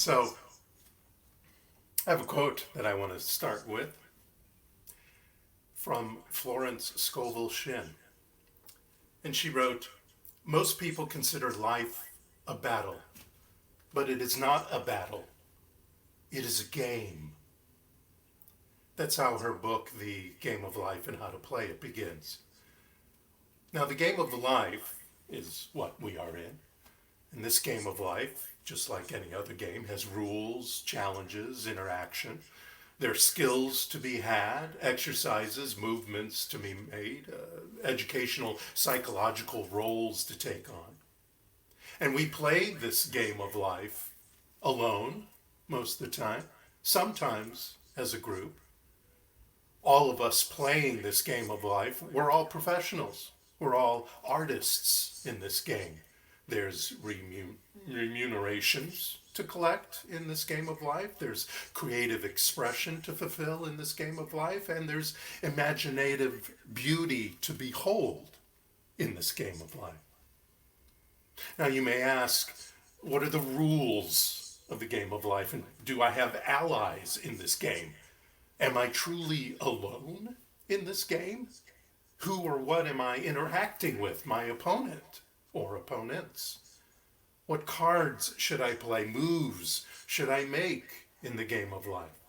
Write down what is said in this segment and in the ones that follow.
So I have a quote that I want to start with from Florence Scovel Shinn. And she wrote, "Most people consider life a battle, but it is not a battle. It is a game." That's how her book, The Game of Life and How to Play It, begins. Now, the game of life is what we are in. And this game of life, just like any other game, has rules, challenges, interaction. There are skills to be had, exercises, movements to be made, educational, psychological roles to take on. And we play this game of life alone most of the time, sometimes as a group. All of us playing this game of life, we're all professionals. We're all artists in this game. There's remunerations to collect in this game of life. There's creative expression to fulfill in this game of life. And there's imaginative beauty to behold in this game of life. Now you may ask, what are the rules of the game of life? And do I have allies in this game? Am I truly alone in this game? Who or what am I interacting with? My opponent or opponents? What cards should I play? Moves should I make in the game of life?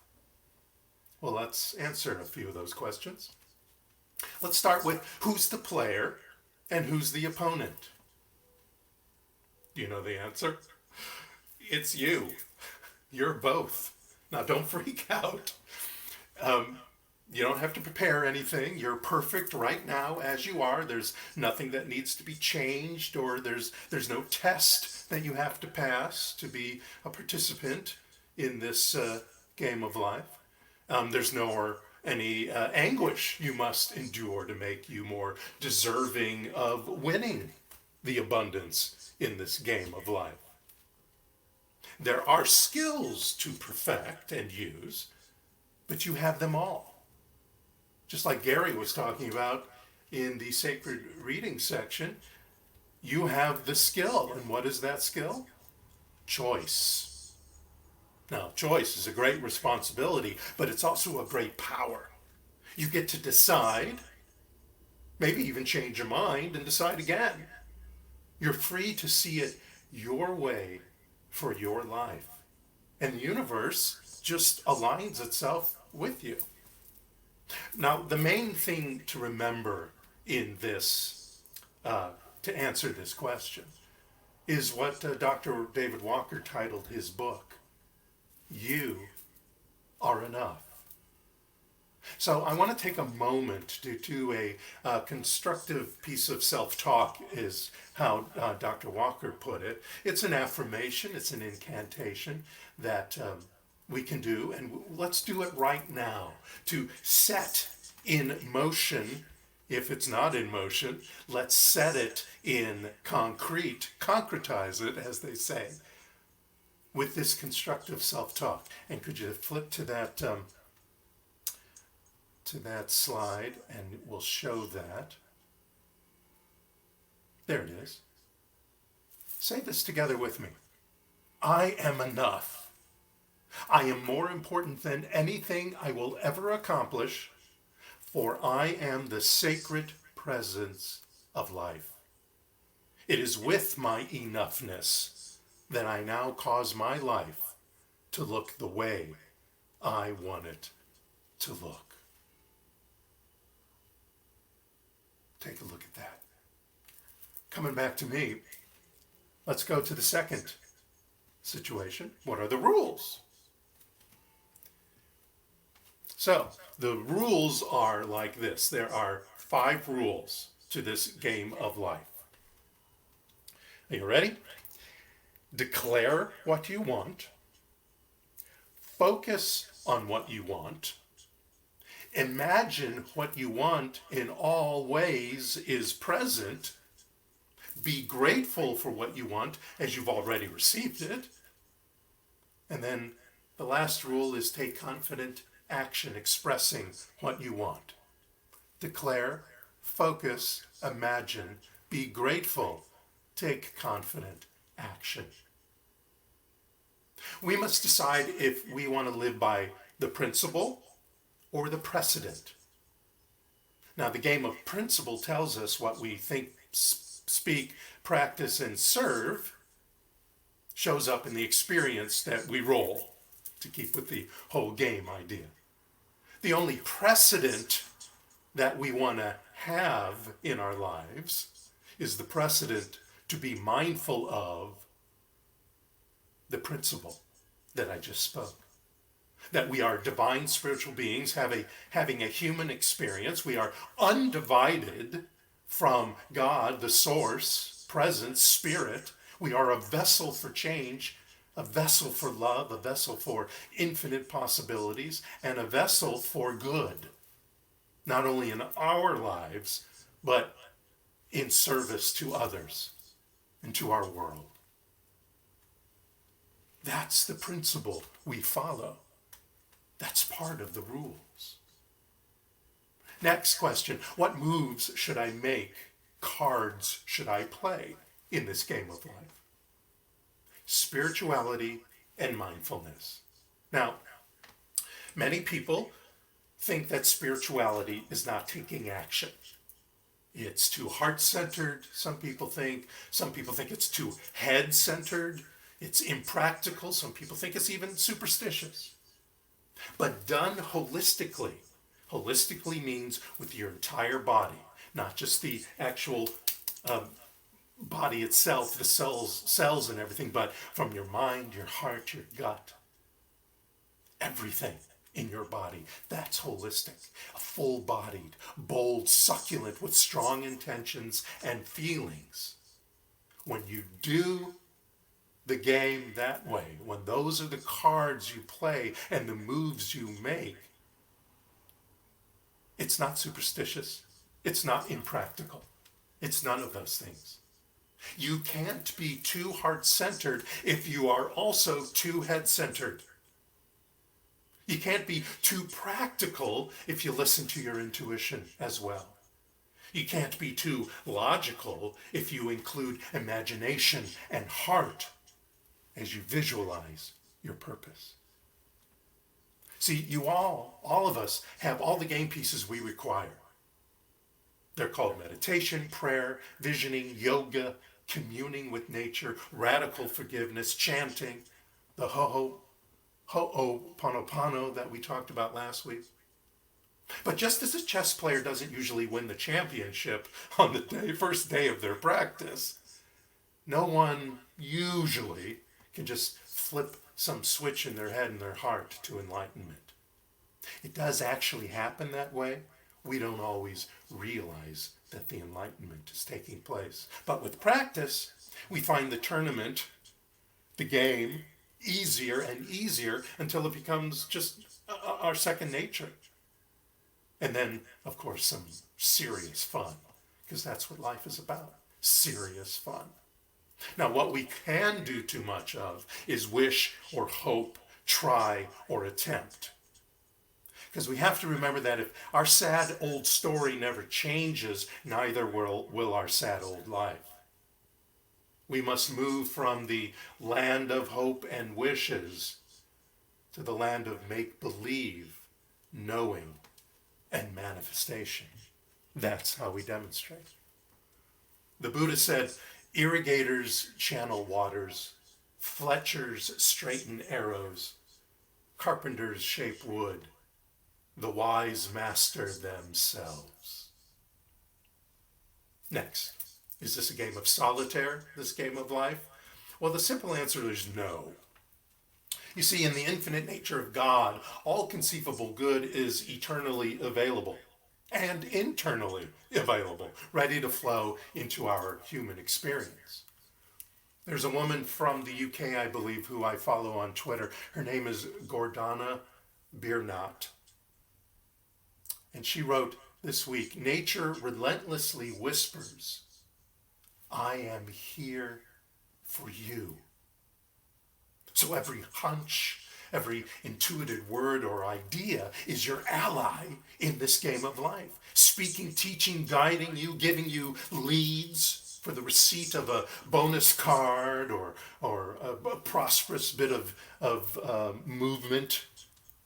Well, let's answer a few of those questions. Let's start with who's the player and who's the opponent? Do you know the answer? It's you. You're both. Now, don't freak out. You don't have to prepare anything. You're perfect right now as you are. There's nothing that needs to be changed, or there's no test that you have to pass to be a participant in this game of life. There's any anguish you must endure to make you more deserving of winning the abundance in this game of life. There are skills to perfect and use, but you have them all. Just like Gary was talking about in the sacred reading section, you have the skill. And what is that skill? Choice. Now, choice is a great responsibility, but it's also a great power. You get to decide, maybe even change your mind and decide again. You're free to see it your way for your life. And the universe just aligns itself with you. Now, the main thing to remember in this, to answer this question, is what Dr. David Walker titled his book, You Are Enough. So I want to take a moment to do a constructive piece of self-talk, is how Dr. Walker put it. It's an affirmation, it's an incantation that we can do, and let's do it right now to set in motion. If it's not in motion, let's set it in concretize it, as they say, with this constructive self-talk. And could you flip to that slide, and we'll show that. There it is. Say this together with me. I am enough. I am more important than anything I will ever accomplish, for I am the sacred presence of life. It is with my enoughness that I now cause my life to look the way I want it to look. Take a look at that. Coming back to me, let's go to the second situation. What are the rules? So, the rules are like this. There are 5 rules to this game of life. Are you ready? Declare what you want. Focus on what you want. Imagine what you want in all ways is present. Be grateful for what you want as you've already received it. And then the last rule is take confident action expressing what you want. Declare, focus, imagine, be grateful, take confident action. We must decide if we want to live by the principle or the precedent. Now, the game of principle tells us what we think, speak, practice, and serve shows up in the experience that we roll, to keep with the whole game idea. The only precedent that we want to have in our lives is the precedent to be mindful of the principle that I just spoke. That we are divine spiritual beings having a human experience. We are undivided from God, the source, presence, spirit. We are a vessel for change, a vessel for love, a vessel for infinite possibilities, and a vessel for good. Not only in our lives, but in service to others and to our world. That's the principle we follow. That's part of the rules. Next question, what moves should I make? Cards should I play in this game of life? Spirituality and mindfulness. Now, many people think that spirituality is not taking action. It's too heart-centered, some people think. Some people think it's too head-centered. It's impractical. Some people think it's even superstitious. But done holistically. Holistically means with your entire body, not just the actual body itself, the cells and everything, but from your mind, your heart, your gut, everything in your body. That's holistic. A full-bodied, bold, succulent with strong intentions and feelings. When you do the game that way, when those are the cards you play and the moves you make, it's not superstitious. It's not impractical. It's none of those things. You can't be too heart-centered if you are also too head-centered. You can't be too practical if you listen to your intuition as well. You can't be too logical if you include imagination and heart as you visualize your purpose. See, you all of us have all the game pieces we require. They're called meditation, prayer, visioning, yoga, communing with nature, radical forgiveness, chanting, the Ho'oponopono that we talked about last week. But just as a chess player doesn't usually win the championship on the first day of their practice, no one usually can just flip some switch in their head and their heart to enlightenment. It does actually happen that way. We don't always realize that the enlightenment is taking place. But with practice, we find the tournament, the game, easier and easier until it becomes just our second nature. And then, of course, some serious fun, because that's what life is about, serious fun. Now, what we can do too much of is wish or hope, try or attempt. Because we have to remember that if our sad old story never changes, neither will our sad old life. We must move from the land of hope and wishes to the land of make-believe, knowing, and manifestation. That's how we demonstrate. The Buddha said, irrigators channel waters, fletchers straighten arrows, carpenters shape wood, the wise master themselves. Next, is this a game of solitaire, this game of life? Well, the simple answer is no. You see, in the infinite nature of God, all conceivable good is eternally available and internally available, ready to flow into our human experience. There's a woman from the UK, I believe, who I follow on Twitter. Her name is Gordana Biernat. And she wrote this week, nature relentlessly whispers, I am here for you. So every hunch, every intuitive word or idea is your ally in this game of life. Speaking, teaching, guiding you, giving you leads, for the receipt of a bonus card or a prosperous bit of movement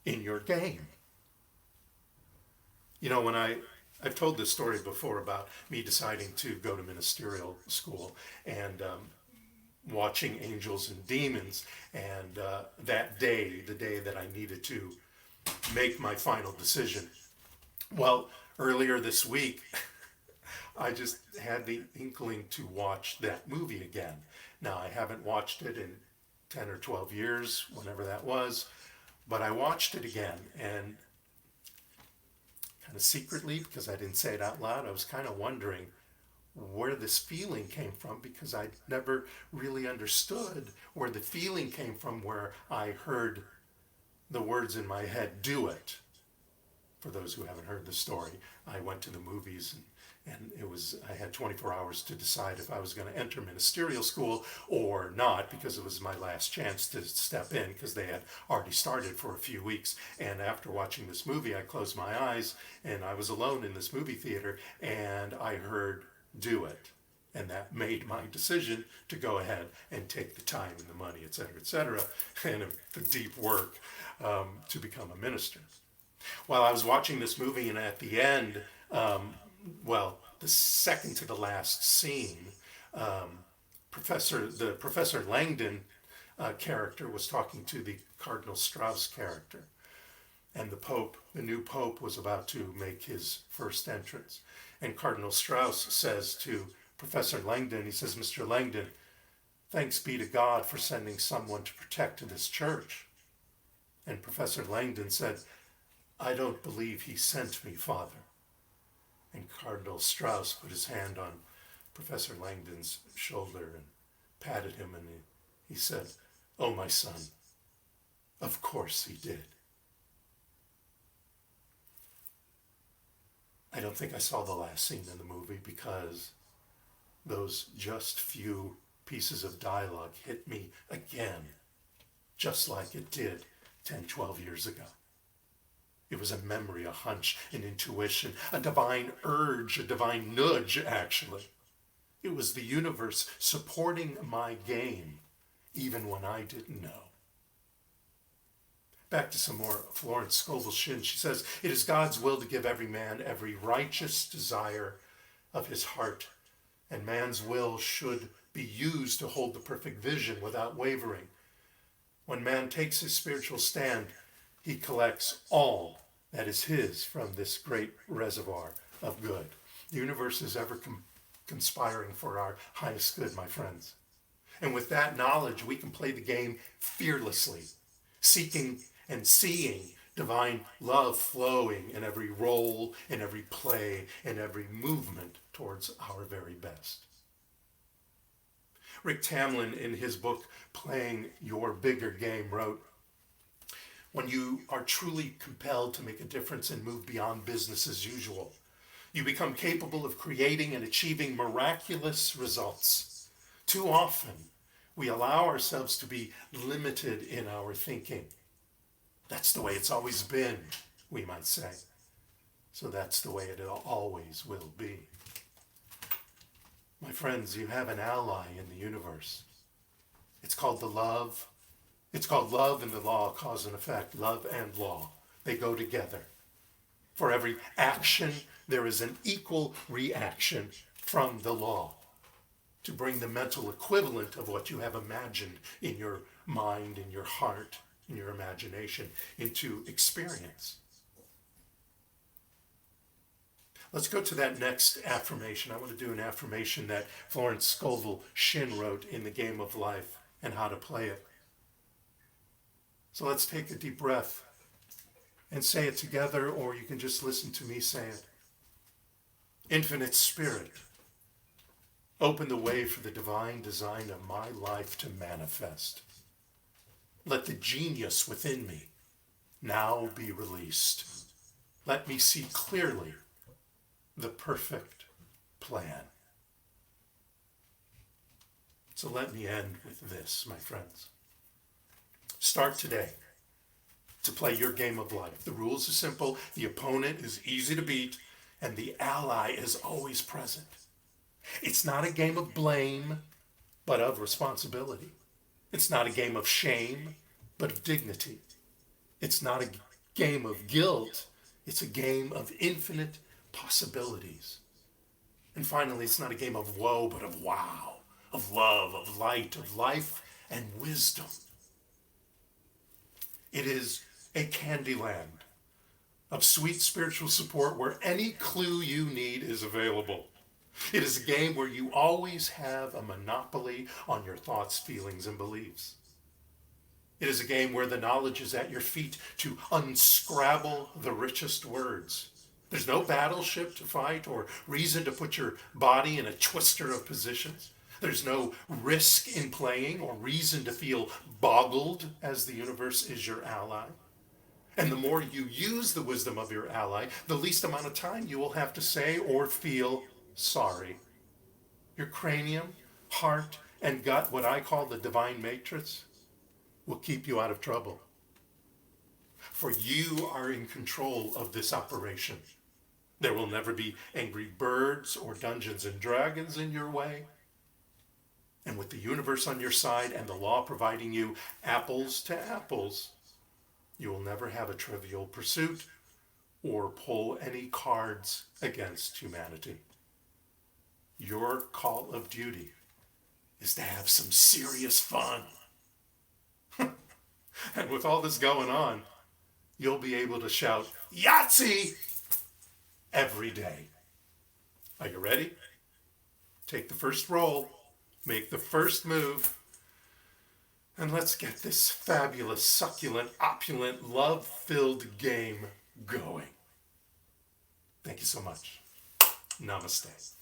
in your game. You know, I've told this story before about me deciding to go to ministerial school and watching Angels and Demons, and that day, the day that I needed to make my final decision. Well, earlier this week, I just had the inkling to watch that movie again. Now, I haven't watched it in 10 or 12 years, whenever that was, but I watched it again, and kind of secretly, because I didn't say it out loud, I was kind of wondering where this feeling came from, because I never really understood where the feeling came from, where I heard the words in my head, "Do it." For those who haven't heard the story, I went to the movies and I had 24 hours to decide if I was going to enter ministerial school or not, because it was my last chance to step in, because they had already started for a few weeks. And after watching this movie, I closed my eyes and I was alone in this movie theater, and I heard, "Do it." And that made my decision to go ahead and take the time and the money, etc., and the deep work to become a minister. While I was watching this movie, and at the end, the second to the last scene, Professor Langdon character was talking to the Cardinal Strauss character, and the new Pope, was about to make his first entrance. And Cardinal Strauss says to Professor Langdon, he says, "Mr. Langdon, thanks be to God for sending someone to protect this church." And Professor Langdon said, "I don't believe he sent me, Father." And Cardinal Strauss put his hand on Professor Langdon's shoulder and patted him, and he said, "Oh, my son, of course he did." I don't think I saw the last scene in the movie, because those just few pieces of dialogue hit me again, just like it did 10, 12 years ago. It was a memory, a hunch, an intuition, a divine urge, a divine nudge, actually. It was the universe supporting my game, even when I didn't know. Back to some more Florence Scovel Shinn. She says, "It is God's will to give every man every righteous desire of his heart, and man's will should be used to hold the perfect vision without wavering. When man takes his spiritual stand, he collects all that is his from this great reservoir of good." The universe is ever conspiring for our highest good, my friends. And with that knowledge, we can play the game fearlessly, seeking and seeing divine love flowing in every role, in every play, in every movement towards our very best. Rick Tamlin, in his book, Playing Your Bigger Game, wrote, "When you are truly compelled to make a difference and move beyond business as usual, you become capable of creating and achieving miraculous results. Too often, we allow ourselves to be limited in our thinking. That's the way it's always been, we might say. So that's the way it always will be." My friends, you have an ally in the universe. It's called the love. It's called love and the law, cause and effect. Love and law, they go together. For every action, there is an equal reaction from the law to bring the mental equivalent of what you have imagined in your mind, in your heart, in your imagination, into experience. Let's go to that next affirmation. I want to do an affirmation that Florence Scovel Shinn wrote in The Game of Life and How to Play It. So let's take a deep breath and say it together, or you can just listen to me say it. Infinite Spirit, open the way for the divine design of my life to manifest. Let the genius within me now be released. Let me see clearly the perfect plan. So let me end with this, my friends. Start today to play your game of life. The rules are simple, the opponent is easy to beat, and the ally is always present. It's not a game of blame, but of responsibility. It's not a game of shame, but of dignity. It's not a game of guilt. It's a game of infinite possibilities. And finally, it's not a game of woe, but of wow, of love, of light, of life, and wisdom. It is a candy land of sweet spiritual support where any clue you need is available. It is a game where you always have a monopoly on your thoughts, feelings, and beliefs. It is a game where the knowledge is at your feet to unscrabble the richest words. There's no battleship to fight or reason to put your body in a twister of positions. There's no risk in playing or reason to feel boggled as the universe is your ally. And the more you use the wisdom of your ally, the least amount of time you will have to say or feel sorry. Your cranium, heart, and gut, what I call the divine matrix, will keep you out of trouble. For you are in control of this operation. There will never be angry birds or Dungeons and Dragons in your way. And with the universe on your side and the law providing you apples to apples, you will never have a trivial pursuit or pull any cards against humanity. Your call of duty is to have some serious fun. And with all this going on, you'll be able to shout, Yahtzee! Every day. Are you ready? Take the first roll, make the first move, and let's get this fabulous, succulent, opulent, love-filled game going. Thank you so much. Namaste.